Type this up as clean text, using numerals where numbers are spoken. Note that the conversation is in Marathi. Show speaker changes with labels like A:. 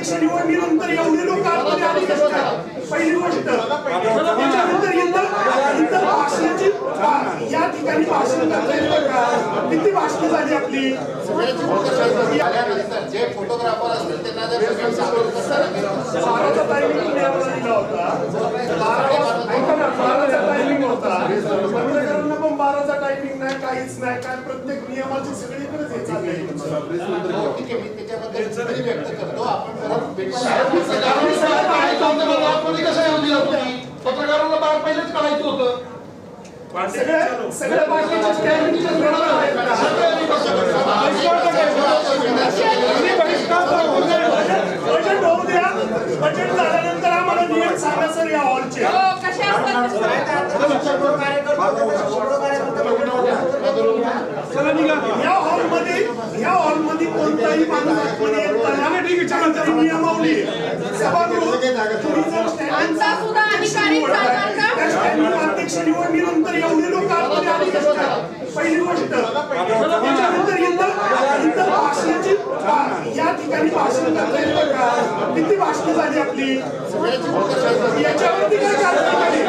A: अध्यक्ष निवडणुकीनंतर एवढे लोक आतमध्ये आली कसं काय? पहिली गोष्ट. त्याच्यानंतर इतर भाषणाची या ठिकाणी भाषण करता येतं का? किती भाषणं झाली आपली?
B: जे फोटोग्राफर असतील त्यांना
A: बाराचा टायमिंग तुम्ही आम्हाला दिला होता. ऐका ना, बाराचा टायमिंग होता. पत्रकारांना पण बाराचा टायमिंग नाही, काहीच नाही. काय प्रत्येक नियमाची सगळीकडेच हे चाललंय.
B: ठीक आहे, मी त्याच्याबद्दल व्यक्त करतो. आपण
C: पत्रकारांना बाहेर पहिलेच काढायचं होतं.
A: सगळ्या बाकीच्या स्टँडिंगच्या बरोबर आहेत का? बजेट होऊ द्या. बजेट झाल्यानंतर आम्हाला नियम सांगा सर या हॉलचे. या हॉलमध्ये कोणताही माणूस आतमध्ये येत नाही. नियमावली अध्यक्ष निवडणुकीनंतर एवढे लोक आतमध्ये आली कसं काय? पहिली गोष्ट. त्याच्यानंतर इतर भाषणाची या ठिकाणी भाषण करता येतं का? किती भाषणं झाली आपली? याच्यावरती काय कारवाई